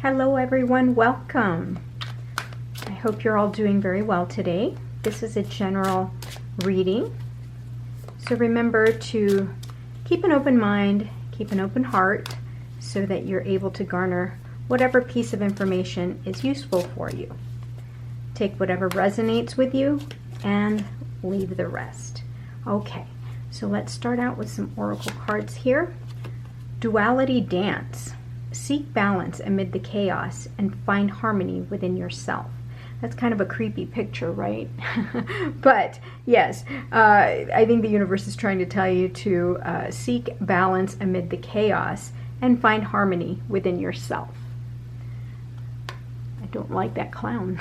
Hello everyone, welcome. I hope you're all doing very well today. This is a general reading. So remember to keep an open mind, keep an open heart, so that you're able to garner whatever piece of information is useful for you. Take whatever resonates with you and leave the rest. Okay, so let's start out with some oracle cards here. Duality dance. Seek balance amid the chaos and find harmony within yourself. That's kind of a creepy picture, right? But yes, I think the universe is trying to tell you to seek balance amid the chaos and find harmony within yourself. I don't like that clown.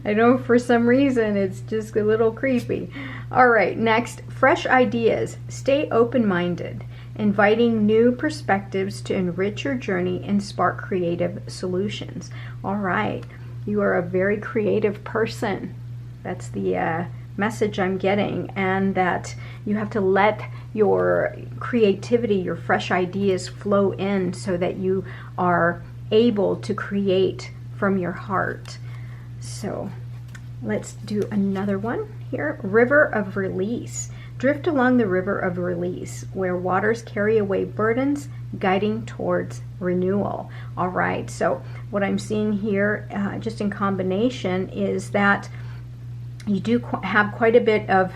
I know for some reason it's just a little creepy. All right, next, fresh ideas. Stay open-minded, inviting new perspectives to enrich your journey and spark creative solutions. All right, you are a very creative person. That's the message I'm getting, and that you have to let your creativity, your fresh ideas flow in so that you are able to create from your heart. So let's do another one here. River of release. Drift along the river of release, where waters carry away burdens, guiding towards renewal. All right, so what I'm seeing here, just in combination, is that you do have quite a bit of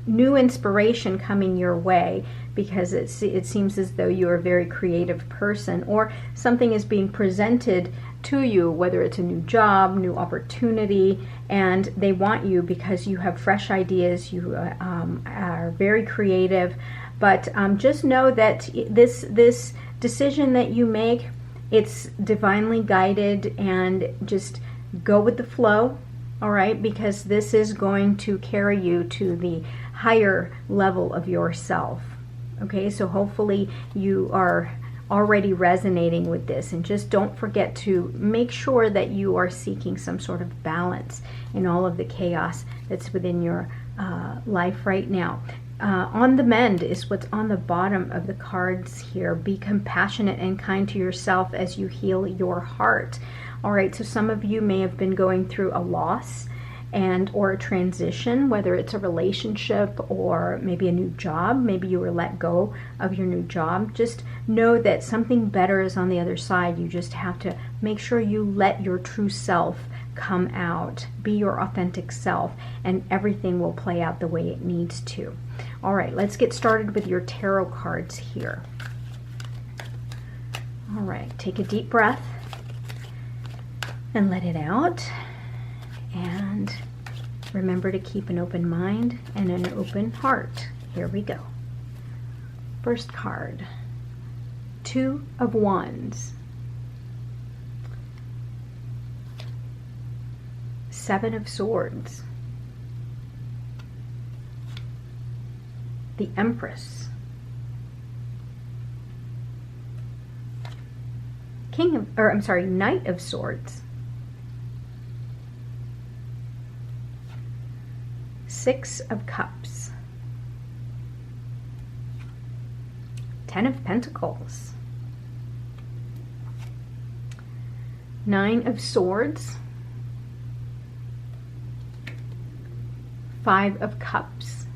new inspiration coming your way, because it seems as though you're a very creative person, or something is being presented to you, whether it's a new job, new opportunity, and they want you because you have fresh ideas, you are very creative. But just know that this decision that you make, it's divinely guided, and just go with the flow. All right, because this is going to carry you to the higher level of yourself. Okay, so hopefully you are already resonating with this, and just don't forget to make sure that you are seeking some sort of balance in all of the chaos that's within your life right now. On the mend is what's on the bottom of the cards here. Be compassionate and kind to yourself as you heal your heart. All right, so some of you may have been going through a loss or a transition, whether it's a relationship or maybe a new job. Maybe you were let go of your new job. Just know that something better is on the other side. You just have to make sure you let your true self come out. Be your authentic self, and everything will play out the way it needs to. All right, let's get started with your tarot cards here. All right, take a deep breath and let it out. And remember to keep an open mind and an open heart. Here we go. First card, Two of Wands. Seven of Swords. The Empress. Knight of Swords. Six of Cups. Ten of Pentacles. Nine of Swords. Five of Cups.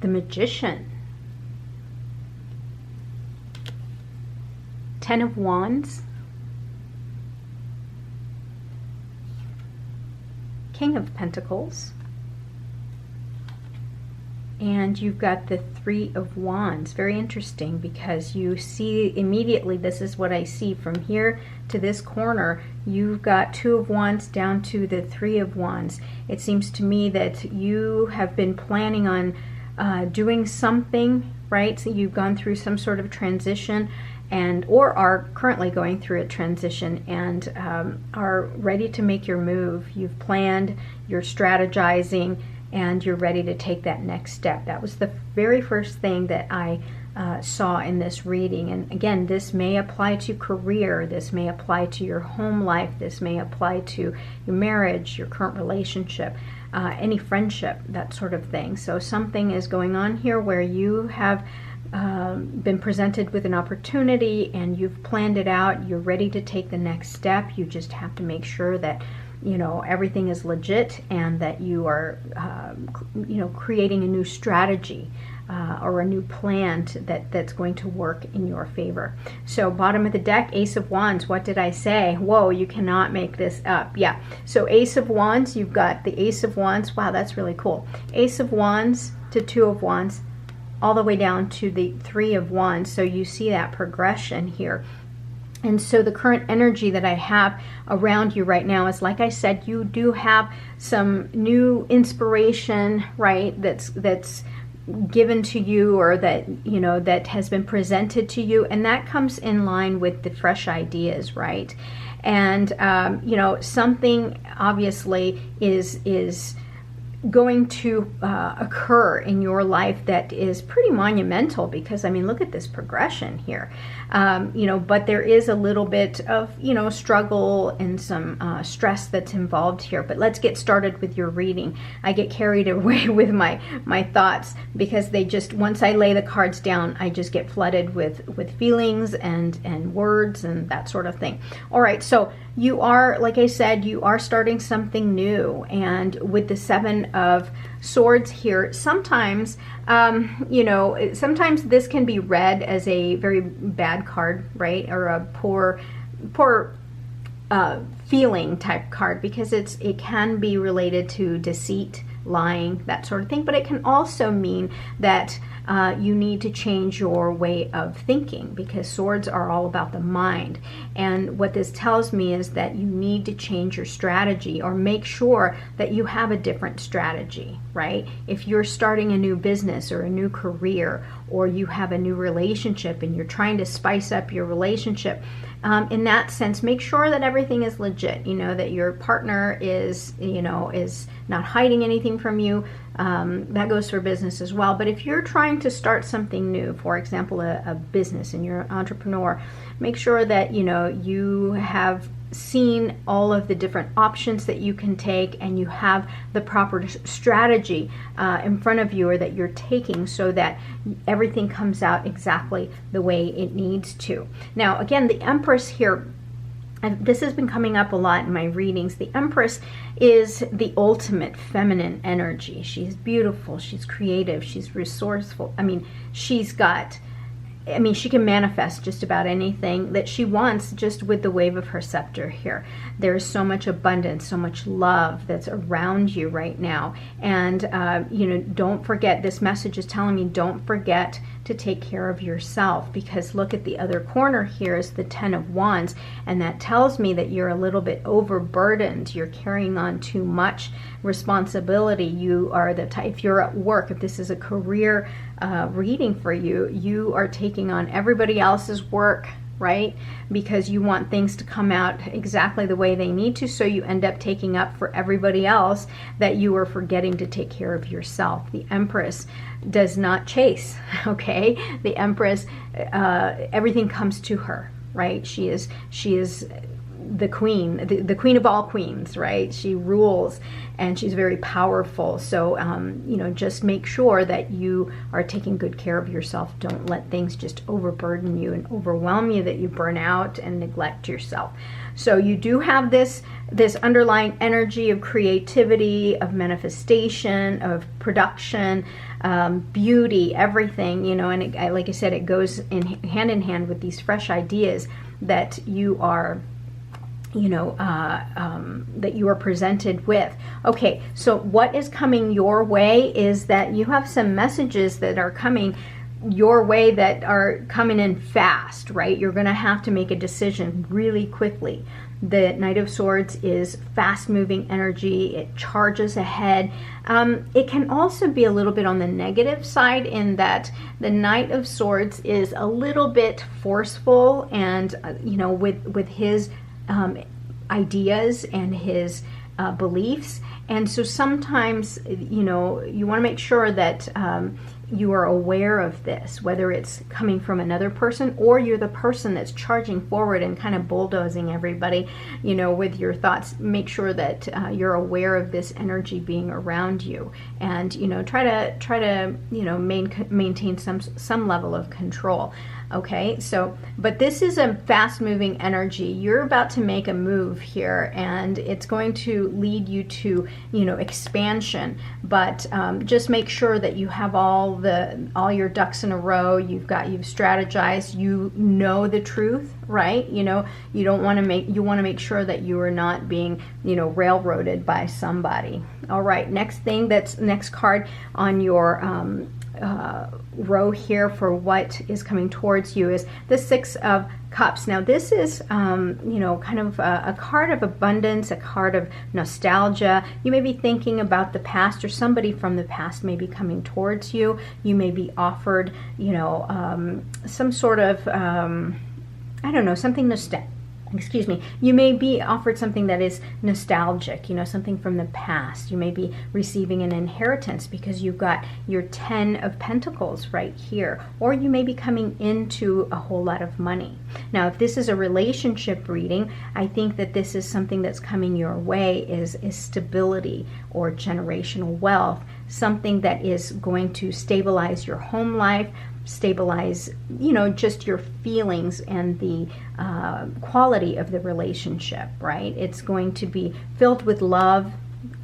The Magician. Ten of Wands. King of Pentacles, and you've got the Three of Wands. Very interesting, because you see immediately, this is what I see from here to this corner, you've got Two of Wands down to the Three of Wands. It seems to me that you have been planning on doing something, right? So you've gone through some sort of transition, or are currently going through a transition, and are ready to make your move. You've planned, you're strategizing, and you're ready to take that next step. That was the very first thing that I saw in this reading. And again, this may apply to career, this may apply to your home life, this may apply to your marriage, your current relationship, any friendship, that sort of thing. So something is going on here where you have been presented with an opportunity and you've planned it out, you're ready to take the next step. You just have to make sure that, you know, everything is legit and that you are, you know, creating a new strategy or a new plan that's going to work in your favor. So bottom of the deck, Ace of Wands. What did I say? Whoa, you cannot make this up. Yeah. So Ace of Wands, you've got the Ace of Wands. Wow, that's really cool. Ace of Wands to Two of Wands, all the way down to the Three of Wands. So you see that progression here. And so the current energy that I have around you right now is, like I said, you do have some new inspiration, right? That's given to you, or that, you know, that has been presented to you, and that comes in line with the fresh ideas, right? And you know, something obviously is going to occur in your life that is pretty monumental, because I mean, look at this progression here. You know, but there is a little bit of, you know, struggle and some stress that's involved here. But let's get started with your reading. I get carried away with my thoughts, because they just, once I lay the cards down, I just get flooded with feelings and words and that sort of thing. All right, so you are, like I said, you are starting something new. And with the Seven of Swords here, sometimes, you know, sometimes this can be read as a very bad card, right? Or a poor feeling type card, because it can be related to deceit, lying, that sort of thing. But it can also mean that you need to change your way of thinking, because swords are all about the mind. And what this tells me is that you need to change your strategy, or make sure that you have a different strategy, right? If you're starting a new business or a new career, or you have a new relationship and you're trying to spice up your relationship, in that sense, make sure that everything is legit, you know, that your partner is, you know, is not hiding anything from you. That goes for business as well. But if you're trying to start something new, for example, a business, and you're an entrepreneur, make sure that, you know, you have seen all of the different options that you can take, and you have the proper strategy in front of you, or that you're taking, so that everything comes out exactly the way it needs to. Now, again, the Empress here, and this has been coming up a lot in my readings. The Empress is the ultimate feminine energy. She's beautiful, she's creative, she's resourceful. I mean, she can manifest just about anything that she wants just with the wave of her scepter here. There's so much abundance, so much love that's around you right now. And, you know, don't forget, this message is telling me, don't forget to take care of yourself, because look at the other corner here is the Ten of Wands, and that tells me that you're a little bit overburdened. You're carrying on too much responsibility. You are the type, if you're at work, if this is a career reading for you, you are taking on everybody else's work, right? Because you want things to come out exactly the way they need to, so you end up taking up for everybody else that you are forgetting to take care of yourself. The Empress does not chase, okay? The Empress, everything comes to her, right? She is the queen, the queen of all queens, right? She rules, and she's very powerful. So, you know, just make sure that you are taking good care of yourself. Don't let things just overburden you and overwhelm you, that you burn out and neglect yourself. So you do have this underlying energy of creativity, of manifestation, of production, beauty, everything, you know, and it, like I said, it goes hand in hand with these fresh ideas that you are, you know, that you are presented with. Okay, so what is coming your way is that you have some messages that are coming your way that are coming in fast, right? You're going to have to make a decision really quickly. The Knight of Swords is fast-moving energy. It charges ahead. It can also be a little bit on the negative side, in that the Knight of Swords is a little bit forceful, and you know, with his ideas and his beliefs. And so sometimes, you know, you want to make sure that you are aware of this, whether it's coming from another person or you're the person that's charging forward and kind of bulldozing everybody, you know, with your thoughts. Make sure that you're aware of this energy being around you, and you know, try to you know, maintain some level of control. Okay, so, but this is a fast moving energy. You're about to make a move here, and it's going to lead you to, you know, expansion. But just make sure that you have all your ducks in a row. You've strategized, you know the truth, right? You know, you want to make sure that you are not being, you know, railroaded by somebody. All right, next card on your row here for what is coming towards you is the Six of Cups. Now this is you know, kind of a card of abundance, a card of nostalgia. You may be thinking about the past, or somebody from the past may be coming towards you. You may be offered, you know, some sort of I don't know, something excuse me, you may be offered something that is nostalgic, you know, something from the past. You may be receiving an inheritance because you've got your 10 of Pentacles right here, or you may be coming into a whole lot of money. Now, if this is a relationship reading, I think that this is something that's coming your way is stability or generational wealth, something that is going to stabilize your home life, stabilize, you know, just your feelings and the quality of the relationship, right? It's going to be filled with love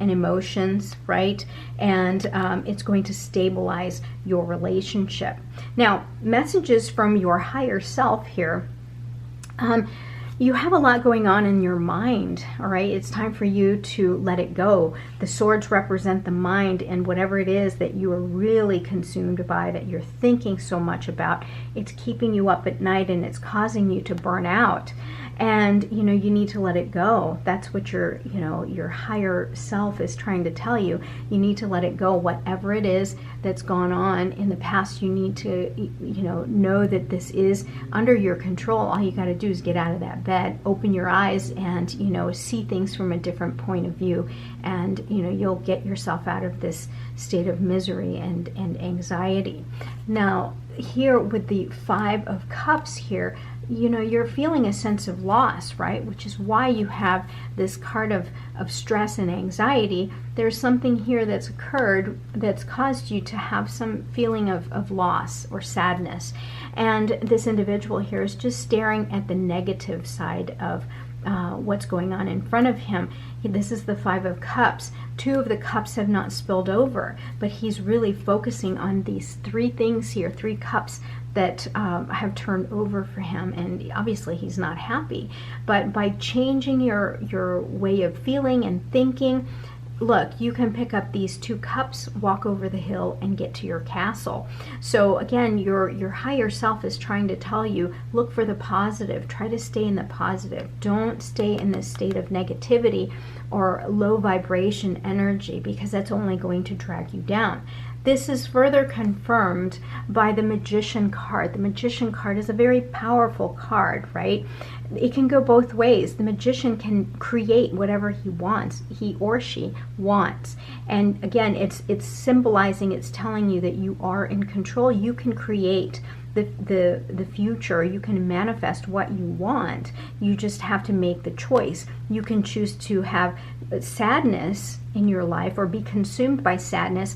and emotions, right? And it's going to stabilize your relationship. Now, messages from your higher self here. You have a lot going on in your mind, all right? It's time for you to let it go. The swords represent the mind, and whatever it is that you are really consumed by, that you're thinking so much about, it's keeping you up at night and it's causing you to burn out. And, you know, you need to let it go. That's what your, you know, your higher self is trying to tell you. You need to let it go. Whatever it is that's gone on in the past, you need to, you know that this is under your control. All you got to do is get out of that bed, open your eyes, and, you know, see things from a different point of view. And, you know, you'll get yourself out of this state of misery and anxiety. Now, here with the Five of Cups here, you know, you're feeling a sense of loss, right? Which is why you have this card of stress and anxiety. There's something here that's occurred that's caused you to have some feeling of loss or sadness. And this individual here is just staring at the negative side of what's going on in front of him. This is the Five of Cups. Two of the cups have not spilled over, but he's really focusing on these three things here, three cups that have turned over for him, and obviously he's not happy. But by changing your way of feeling and thinking, look, you can pick up these two cups, walk over the hill, and get to your castle. So again, your higher self is trying to tell you, look for the positive. Try to stay in the positive. Don't stay in this state of negativity or low vibration energy, because that's only going to drag you down. This is further confirmed by the Magician card. The Magician card is a very powerful card, right? It can go both ways. The Magician can create whatever he or she wants. And again, it's symbolizing, it's telling you that you are in control. You can create the future. You can manifest what you want. You just have to make the choice. You can choose to have sadness in your life or be consumed by sadness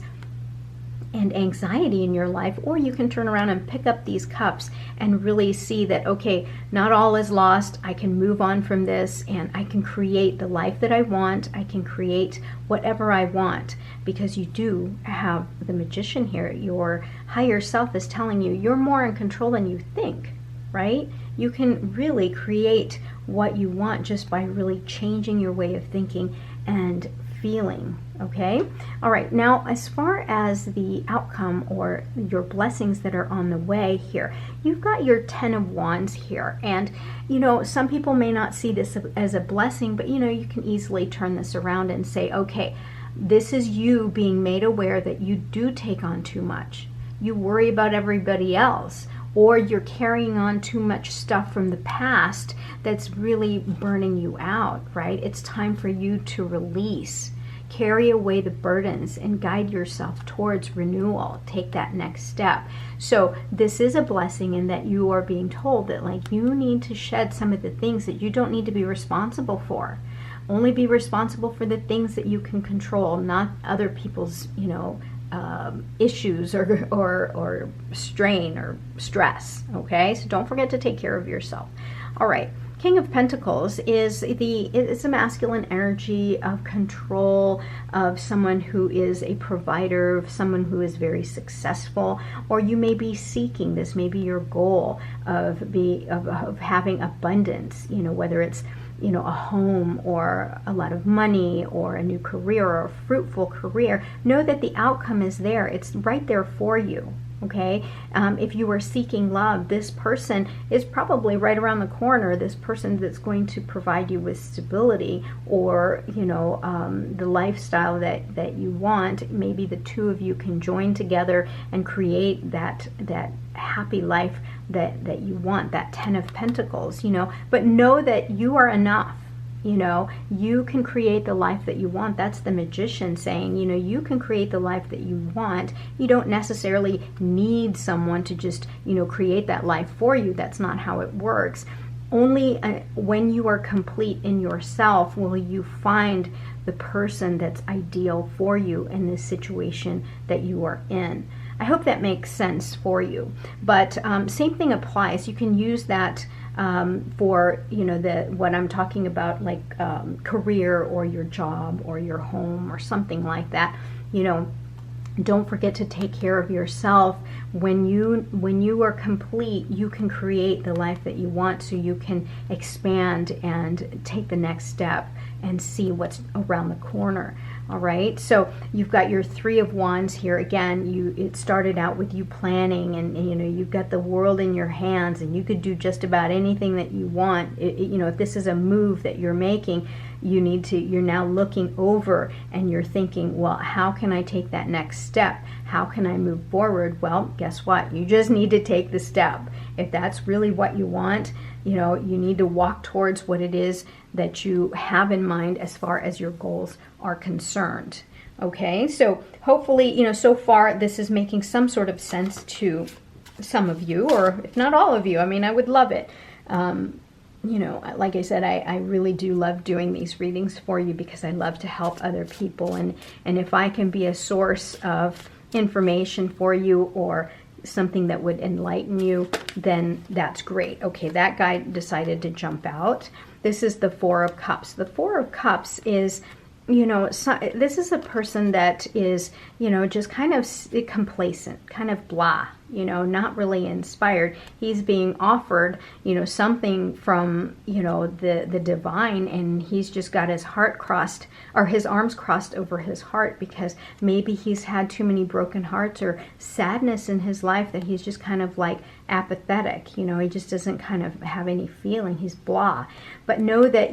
and anxiety in your life, or you can turn around and pick up these cups and really see that, okay, not all is lost. I can move on from this, and I can create the life that I want. I can create whatever I want, because you do have the Magician here. Your higher self is telling you you're more in control than you think, right? You can really create what you want just by really changing your way of thinking and feeling. Okay, all right, now as far as the outcome or your blessings that are on the way here, you've got your 10 of Wands here, and you know, some people may not see this as a blessing, but you know, you can easily turn this around and say, okay, this is you being made aware that you do take on too much. You worry about everybody else, or you're carrying on too much stuff from the past that's really burning you out, right? It's time for you to release. carry away the burdens and guide yourself towards renewal. Take that next step. So this is a blessing in that you are being told that like you need to shed some of the things that you don't need to be responsible for. Only be responsible for the things that you can control, not other people's, issues or strain or stress. Okay, so don't forget to take care of yourself. All right. King of Pentacles is it's a masculine energy of control, of someone who is a provider, of someone who is very successful, or you may be seeking this, maybe your goal of having abundance, whether it's a home or a lot of money or a new career or a fruitful career. Know that the outcome is there. It's right there for you. Okay, if you are seeking love, this person is probably right around the corner, this person that's going to provide you with stability or, the lifestyle that you want. Maybe the two of you can join together and create that happy life that you want, that 10 of Pentacles, but know that you are enough. You can create the life that you want. That's the Magician saying, you can create the life that you want. You don't necessarily need someone to just, create that life for you. That's not how it works. Only when you are complete in yourself will you find the person that's ideal for you in this situation that you are in. I hope that makes sense for you. But same thing applies. You can use that for what I'm talking about, like career or your job or your home or something like that. Don't forget to take care of yourself. When you are complete, you can create the life that you want, so you can expand and take the next step and see what's around the corner. All right, so you've got your 3 of Wands here. Again, it started out with you planning, and you've got the world in your hands, and you could do just about anything that you want. If this is a move that you're making, you're now looking over and you're thinking, well, how can I take that next step? How can I move forward? Well, guess what? You just need to take the step. If that's really what you want, you need to walk towards what it is that you have in mind as far as your goals are concerned. Okay, so hopefully, so far this is making some sort of sense to some of you, or if not all of you. I mean, I would love it. Like I said, I really do love doing these readings for you because I love to help other people. And if I can be a source of information for you or something that would enlighten you, then that's great. Okay, that guy decided to jump out. This is the 4 of Cups. The 4 of Cups is, this is a person that is, just kind of complacent, kind of blah, not really inspired. He's being offered, something from, the divine, and he's just got his heart crossed, or his arms crossed over his heart, because maybe he's had too many broken hearts or sadness in his life that he's just kind of like apathetic. He just doesn't kind of have any feeling. He's blah. But know that,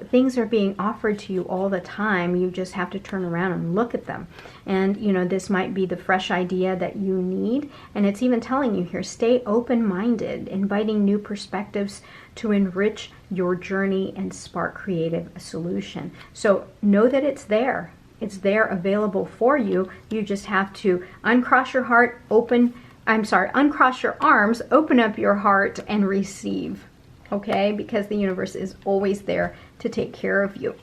things are being offered to you all the time. You just have to turn around and look at them. And, this might be the fresh idea that you need. And it's even telling you here, stay open-minded, inviting new perspectives to enrich your journey and spark creative solution. So know that it's there. It's there available for you. You just have to uncross your heart, uncross your arms, open up your heart, and receive. Okay? Because the universe is always there to take care of you.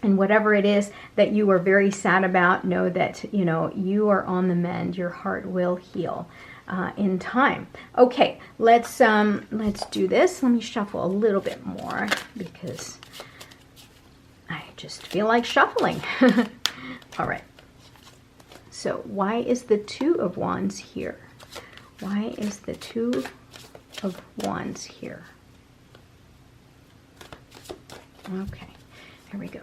And whatever it is that you are very sad about, know that, you are on the mend. Your heart will heal in time. Okay, let's do this. Let me shuffle a little bit more because I just feel like shuffling. All right. So why is the 2 of Wands here? Why is the 2 of Wands here? Okay, here we go.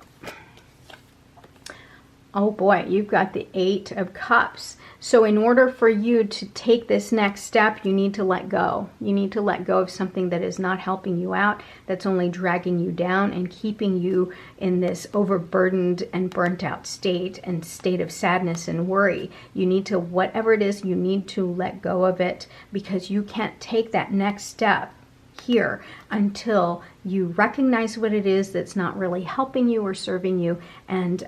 Oh boy, you've got the 8 of Cups. So in order for you to take this next step, you need to let go. You need to let go of something that is not helping you out, that's only dragging you down and keeping you in this overburdened and burnt out state and state of sadness and worry. You need to, whatever it is, you need to let go of it, because you can't take that next step here until you recognize what it is that's not really helping you or serving you, and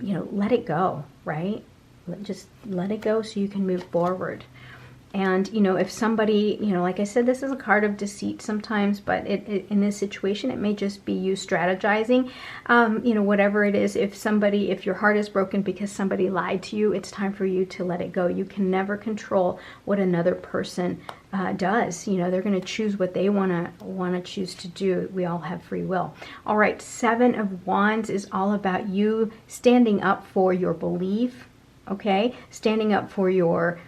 you know, let it go, right? Just let it go so you can move forward. And, you know, if somebody, you know, like I said, this is a card of deceit sometimes, but in this situation, it may just be you strategizing, you know, whatever it is. If your heart is broken because somebody lied to you, it's time for you to let it go. You can never control what another person does. You know, they're going to choose what they want to choose to do. We all have free will. All right. 7 of Wands is all about you standing up for your belief. Okay, standing up for your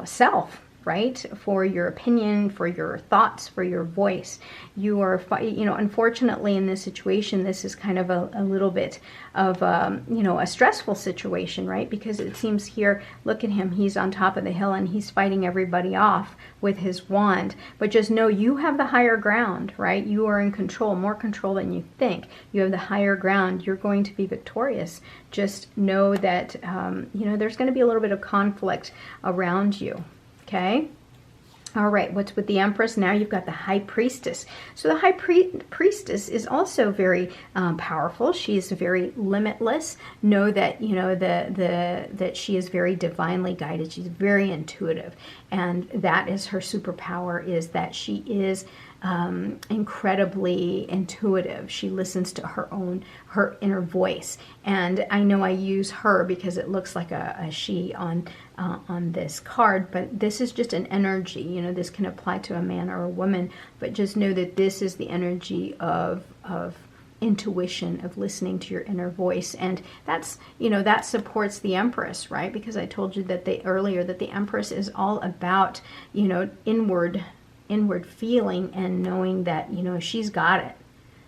self, right? For your opinion, for your thoughts, for your voice. You are, you know, unfortunately in this situation, this is kind of a little bit of, you know, a stressful situation, right? Because it seems here, look at him, he's on top of the hill and he's fighting everybody off with his wand. But just know you have the higher ground, right? You are in control, more control than you think. You have the higher ground. You're going to be victorious. Just know that, you know, there's going to be a little bit of conflict around you. Okay. All right. What's with the Empress? Now you've got the High Priestess. So the High Priestess is also very powerful. She is very limitless. Know that, you know, that she is very divinely guided. She's very intuitive. And that is her superpower, is that she is incredibly intuitive. She listens to her inner voice. And I know I use her because it looks like a she on this card, but this is just an energy. You know, this can apply to a man or a woman, but just know that this is the energy of intuition, of listening to your inner voice. And that's, you know, that supports the Empress, right? Because I told you that earlier that the Empress is all about, you know, inward feeling and knowing that, you know, she's got it.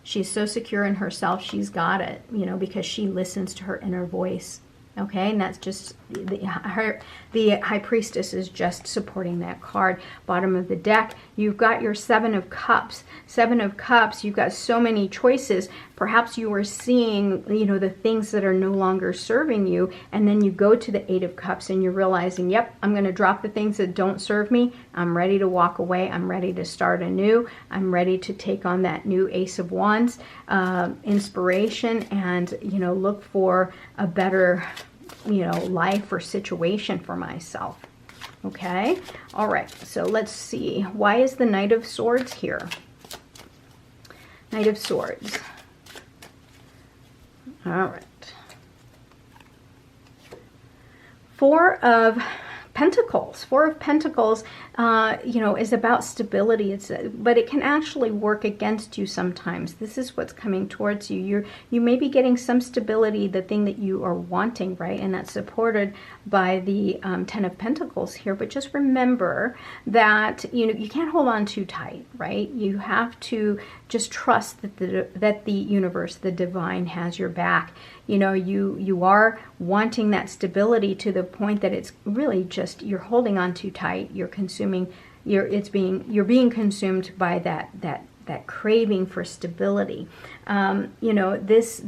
She's so secure in herself, she's got it, you know, because she listens to her inner voice. Okay, and that's just the High Priestess is just supporting that card. Bottom of the deck, you've got your 7 of Cups. 7 of Cups, you've got so many choices. Perhaps you are seeing, you know, the things that are no longer serving you, and then you go to the 8 of Cups and you're realizing, yep, I'm going to drop the things that don't serve me. I'm ready to walk away. I'm ready to start anew. I'm ready to take on that new Ace of Wands inspiration, and, you know, look for a better, you know, life or situation for myself. Okay. All right. So let's see. Why is the Knight of Swords here? Knight of Swords. All right. 4 of Pentacles. 4 of Pentacles, you know, is about stability. But it can actually work against you sometimes. This is what's coming towards you. You may be getting some stability, the thing that you are wanting, right? And that's supported by the 10 of Pentacles here. But just remember that, you know, you can't hold on too tight, right? You have to just trust that the universe, the divine, has your back. You know, you are wanting that stability to the point that it's really just, you're holding on too tight. You're consuming, you're being consumed by that craving for stability. You know,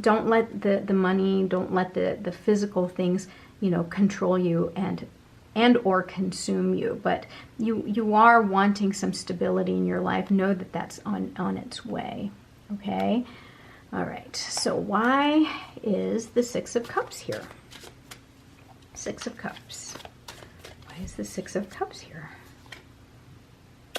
don't let the money, don't let the physical things, you know, control you and or consume you. But you are wanting some stability in your life. Know that that's on its way. Okay. All right, so why is the 6 of Cups here? 6 of Cups. Why is the 6 of Cups here?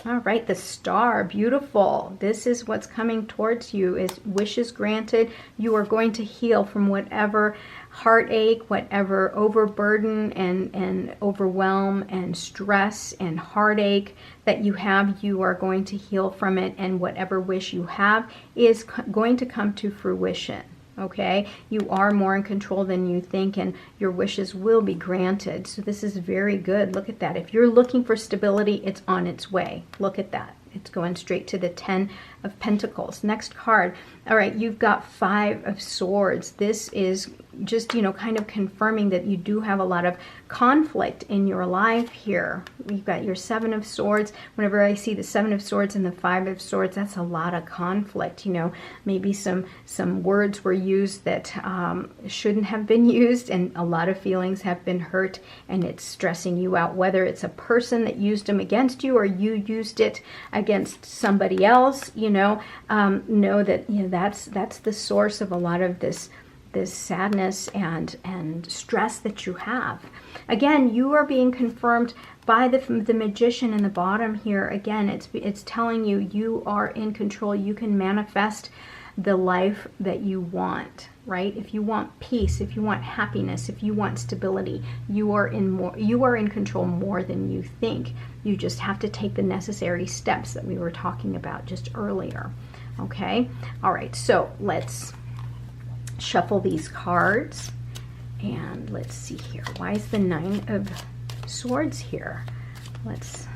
All right, the Star, beautiful. This is what's coming towards you, is wishes granted. You are going to heal from whatever heartache, whatever overburden and overwhelm and stress and heartache that you have. You are going to heal from it, and whatever wish you have is going to come to fruition. Okay, you are more in control than you think, and your wishes will be granted. So this is very good. Look at that. If you're looking for stability, it's on its way. Look at that. It's going straight to the 10 of Pentacles. Next card. All right, you've got 5 of Swords. This is just, you know, kind of confirming that you do have a lot of conflict in your life here. You've got your Seven of Swords. Whenever I see the Seven of Swords and the Five of Swords, that's a lot of conflict. You know, maybe some words were used that shouldn't have been used, and a lot of feelings have been hurt, and it's stressing you out, whether it's a person that used them against you or you used it against somebody else. You know that, you know, that's the source of a lot of this sadness and stress that you have. Again, you are being confirmed by the Magician in the bottom here. Again, it's telling you you are in control. You can manifest the life that you want, right? If you want peace, if you want happiness, if you want stability, you are in control more than you think. You just have to take the necessary steps that we were talking about just earlier. Okay? All right, so let's shuffle these cards, and let's see here. Why is the Nine of Swords here? Let's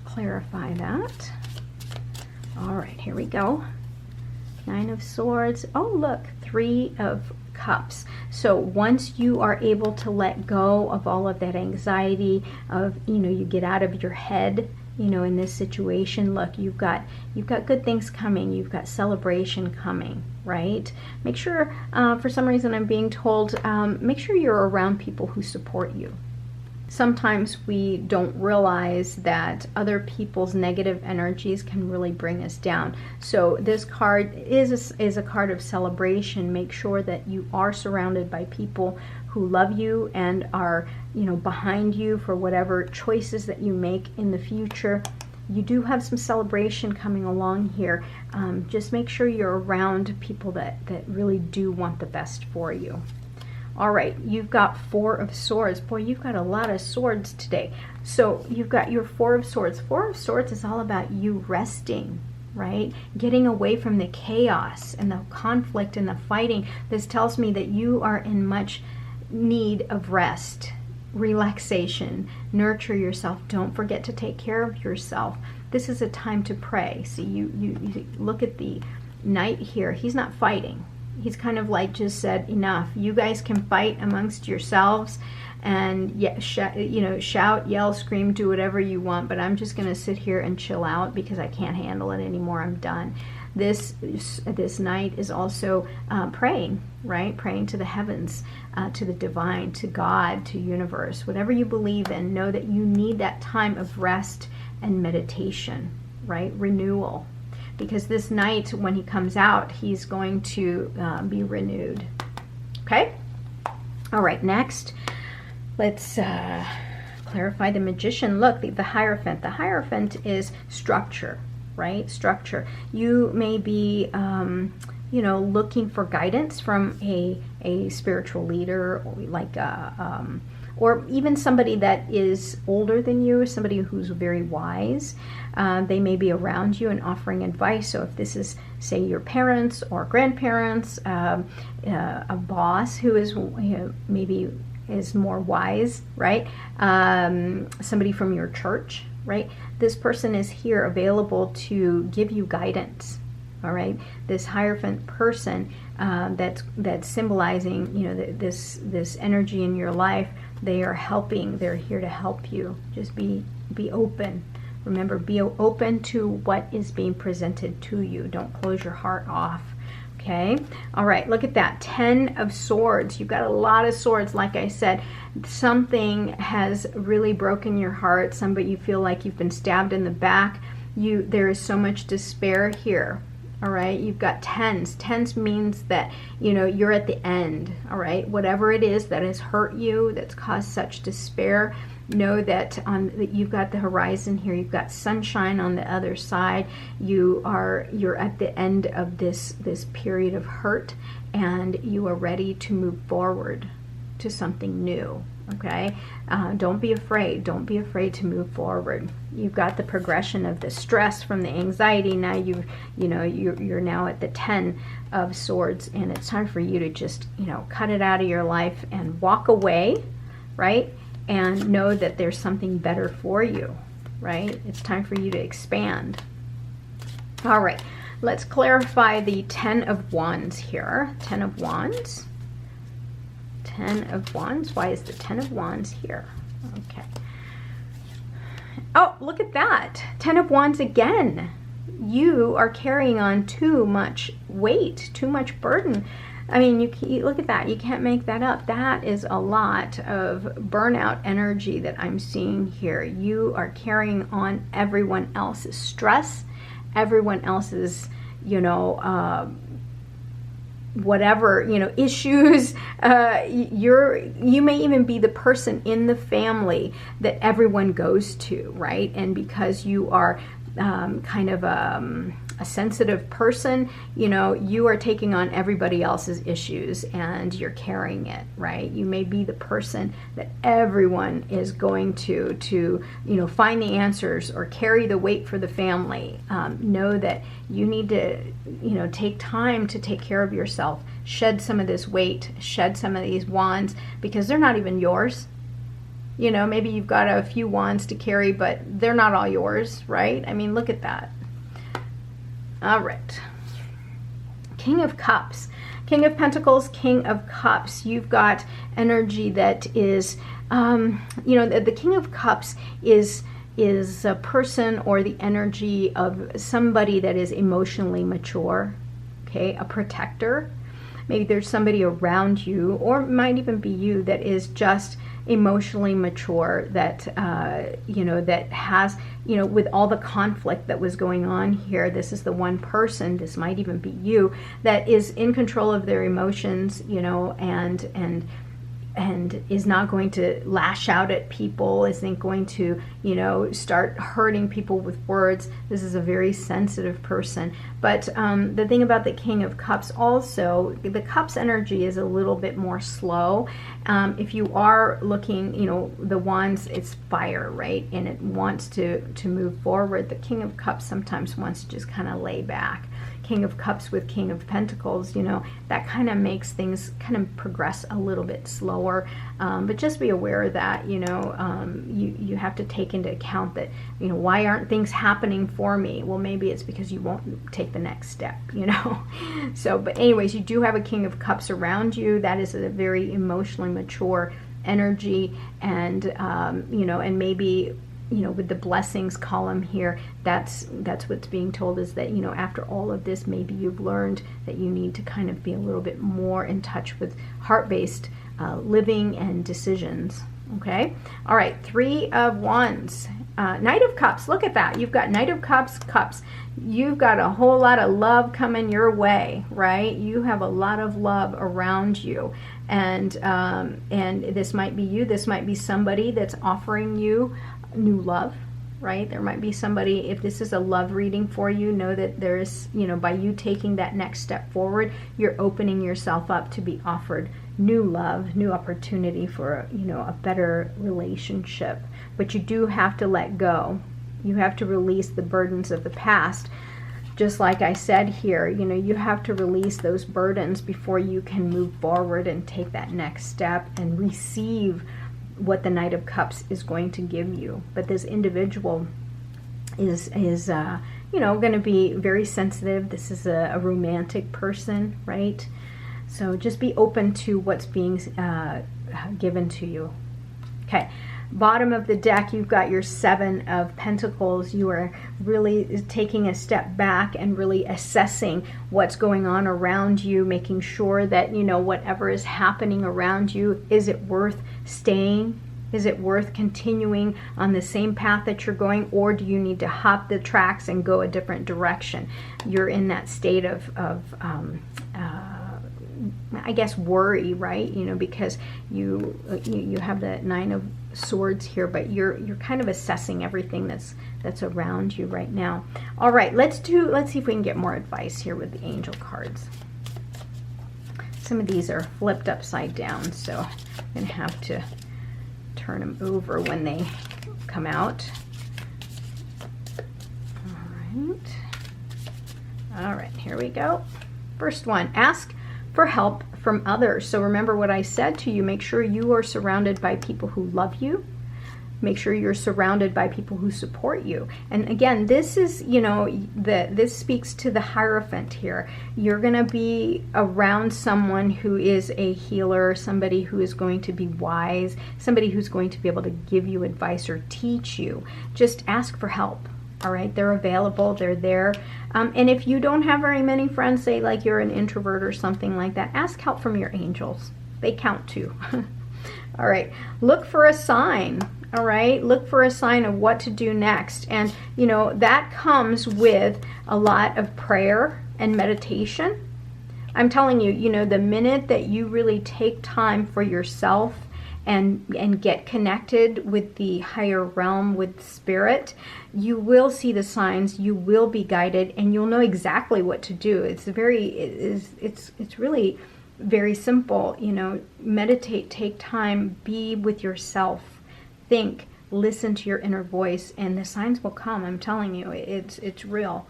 clarify that. All right, here we go. Nine of Swords. Oh, look, Three of Cups. So once you are able to let go of all of that anxiety, of, you know, you get out of your head, you know, in this situation, look, you've got good things coming. You've got celebration coming, right? Make sure, for some reason I'm being told, make sure you're around people who support you. Sometimes we don't realize that other people's negative energies can really bring us down. So this card is a card of celebration. Make sure that you are surrounded by people who love you and are, you know, behind you for whatever choices that you make in the future. You do have some celebration coming along here. Just make sure you're around people that really do want the best for you. All right, you've got Four of Swords. Boy, you've got a lot of swords today. So you've got your Four of Swords. Four of Swords is all about you resting, right? Getting away from the chaos and the conflict and the fighting. This tells me that you are in much need of rest, relaxation. Nurture yourself. Don't forget to take care of yourself. This is a time to pray. See, you look at the Knight here. He's not fighting. He's kind of like just said, enough. You guys can fight amongst yourselves and shout, yell, scream, do whatever you want, but I'm just going to sit here and chill out because I can't handle it anymore. I'm done. This Knight is also praying, right? Praying to the heavens, to the divine, to God, to universe. Whatever you believe in, know that you need that time of rest and meditation, right? Renewal. Because this Knight, when he comes out, he's going to be renewed. Okay? All right, next, let's clarify the Magician. Look, the Hierophant. The Hierophant is structure, right? Structure. You may be, looking for guidance from a spiritual leader, or like or even somebody that is older than you, somebody who's very wise. They may be around you and offering advice. So if this is, say, your parents or grandparents, a boss who is, maybe is more wise, right? Somebody from your church, right? This person is here available to give you guidance. All right, this Hierophant person that's symbolizing, this energy in your life. They are helping. They're here to help you. Just be open. Remember, be open to what is being presented to you. Don't close your heart off. Okay. All right. Look at that. 10 of Swords. You've got a lot of swords. Like I said, something has really broken your heart. Somebody, you feel like you've been stabbed in the back. There is so much despair here. All right, you've got tens. Tens means that, you're at the end. All right, whatever it is that has hurt you, that's caused such despair, know that you've got the horizon here. You've got sunshine on the other side. You're at the end of this period of hurt, and you are ready to move forward to something new. Okay, don't be afraid. Don't be afraid to move forward. You've got the progression of the stress from the anxiety. Now you're now at the 10 of Swords, and it's time for you to just cut it out of your life and walk away, right? And know that there's something better for you, right? It's time for you to expand. All right, let's clarify the 10 of Wands here. 10 of Wands. Ten of Wands. Why is the Ten of Wands here? Okay. Oh, look at that. Ten of Wands again. You are carrying on too much weight, too much burden. I mean, you look at that. You can't make that up. That is a lot of burnout energy that I'm seeing here. You are carrying on everyone else's stress, everyone else's, you know, whatever, you know, issues. You may even be the person in the family that everyone goes to, right? And because you are kind of a sensitive person, you know, you are taking on everybody else's issues and you're carrying it, right? You may be the person that everyone is going to, you know, find the answers or carry the weight for the family. Know that you need to, you know, take time to take care of yourself, shed some of this weight, shed some of these wands, because they're not even yours. You know, maybe you've got a few wands to carry, but they're not all yours, right? I mean, look at that. All right. King of Cups. King of Pentacles, King of Cups. You've got energy that is, you know, the King of Cups is a person or the energy of somebody that is emotionally mature, okay? A protector. Maybe there's somebody around you, or it might even be you, that is just emotionally mature, that you know, that has, you know, with all the conflict that was going on here, this is the one person, this might even be you, that is in control of their emotions, you know, and is not going to lash out at people, isn't going to, you know, start hurting people with words. This is a very sensitive person. But the thing about the King of Cups also, the Cups energy is a little bit more slow. If you are looking, you know, the Wands, it's fire, right? And it wants to move forward. The King of Cups sometimes wants to just kind of lay back. King of Cups with King of Pentacles, you know, that kind of makes things kind of progress a little bit slower. But just be aware of that, you know, you have to take into account that, you know, why aren't things happening for me? Well, maybe it's because you won't take the next step, you know. So, but anyways, you do have a King of Cups around you. That is a very emotionally mature energy, and, you know, and maybe, you know, with the blessings column here, that's what's being told, is that, you know, after all of this, maybe you've learned that you need to kind of be a little bit more in touch with heart-based living and decisions. Okay. All right. Three of Wands. Knight of Cups. Look at that. You've got Knight of Cups. You've got a whole lot of love coming your way, right? You have a lot of love around you. And this might be you. This might be somebody that's offering you new love, right? There might be somebody, if this is a love reading for you, know that there's, you know, by you taking that next step forward, you're opening yourself up to be offered new love, new opportunity for, you know, a better relationship. But you do have to let go. You have to release the burdens of the past. Just like I said here, you know, you have to release those burdens before you can move forward and take that next step and receive what the Knight of Cups is going to give you. But this individual is you know, going to be very sensitive. This is a romantic person, right? So just be open to what's being given to you. Okay. Bottom of the deck, you've got your Seven of Pentacles. You are really taking a step back and really assessing what's going on around you, making sure that, you know, whatever is happening around you, is it worth staying? Is it worth continuing on the same path that you're going, or do you need to hop the tracks and go a different direction? You're in that state of I guess worry, right? You know, because you have the Nine of Swords here, but you're kind of assessing everything that's around you right now. All right, let's see if we can get more advice here with the angel cards. Some of these are flipped upside down, so I'm gonna have to turn them over when they come out. All right, here we go. First one, ask for help from others. So remember what I said to you, make sure you are surrounded by people who love you, Make sure you're surrounded by people who support you. And again, this is, this speaks to the Hierophant here. You're going to be around someone who is a healer, somebody who is going to be wise, somebody who's going to be able to give you advice or teach you. Just ask for help. All right, they're available, they're there. And if you don't have very many friends, say like you're an introvert or something like that, ask help from your angels. They count too. All right, look for a sign. All right, look for a sign of what to do next. And, that comes with a lot of prayer and meditation. I'm telling you, the minute that you really take time for yourself and get connected with the higher realm, with spirit, you will see the signs, you will be guided, and you'll know exactly what to do. It's really very simple. Meditate, take time, be with yourself, think, listen to your inner voice, and the signs will come. I'm telling you, it's real.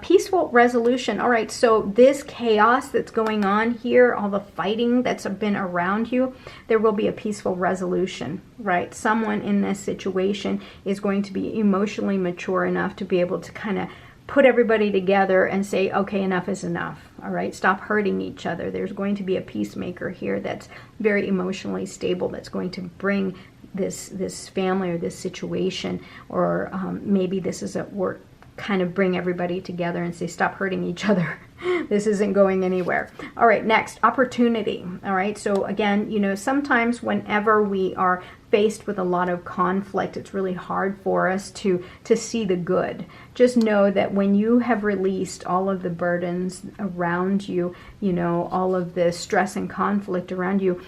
Peaceful resolution. All right, so this chaos that's going on here, all the fighting that's been around you, there will be a peaceful resolution, right? Someone in this situation is going to be emotionally mature enough to be able to kind of put everybody together and say, okay, enough is enough. All right, stop hurting each other. There's going to be a peacemaker here that's very emotionally stable, that's going to bring this family or this situation, or maybe this is at work, kind of bring everybody together and say, stop hurting each other. This isn't going anywhere. All right, next, opportunity. All right, so again, sometimes whenever we are faced with a lot of conflict, it's really hard for us to see the good. Just know that when you have released all of the burdens around you, all of the stress and conflict around you,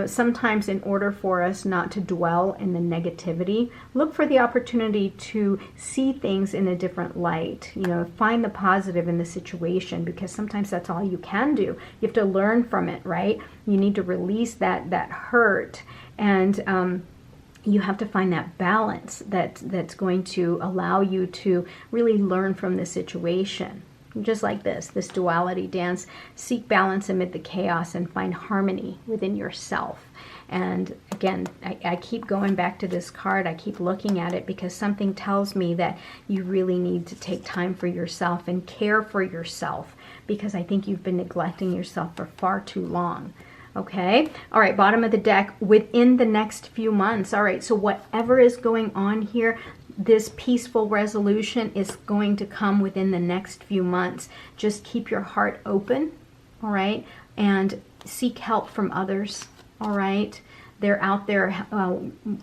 sometimes in order for us not to dwell in the negativity, look for the opportunity to see things in a different light. Find the positive in the situation, because sometimes that's all you can do. You have to learn from it, right? You need to release that hurt, and you have to find that balance that's going to allow you to really learn from the situation. Just like this duality dance, seek balance amid the chaos and find harmony within yourself. And again, I keep going back to this card. I keep looking at it because something tells me that you really need to take time for yourself and care for yourself, because I think you've been neglecting yourself for far too long. Okay. All right. Bottom of the deck, within the next few months. All right. So whatever is going on here, this peaceful resolution is going to come within the next few months. Just keep your heart open. All right. And seek help from others. All right. They're out there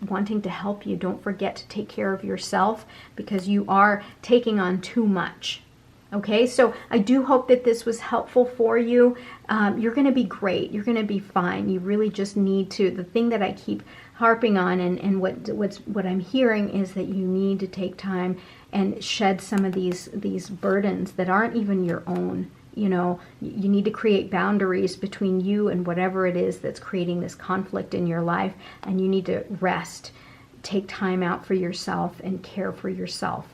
wanting to help you. Don't forget to take care of yourself, because you are taking on too much. Okay, so I do hope that this was helpful for you. You're going to be great. You're going to be fine. You really just need to, the thing that I keep harping on, and what I'm hearing is that you need to take time and shed some of these burdens that aren't even your own. You need to create boundaries between you and whatever it is that's creating this conflict in your life, and you need to rest, take time out for yourself and care for yourself.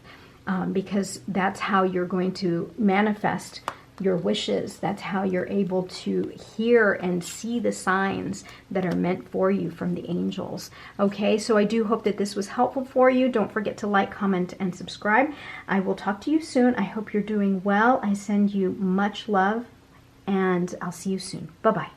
Because that's how you're going to manifest your wishes. That's how you're able to hear and see the signs that are meant for you from the angels. Okay, so I do hope that this was helpful for you. Don't forget to like, comment, and subscribe. I will talk to you soon. I hope you're doing well. I send you much love, and I'll see you soon. Bye-bye.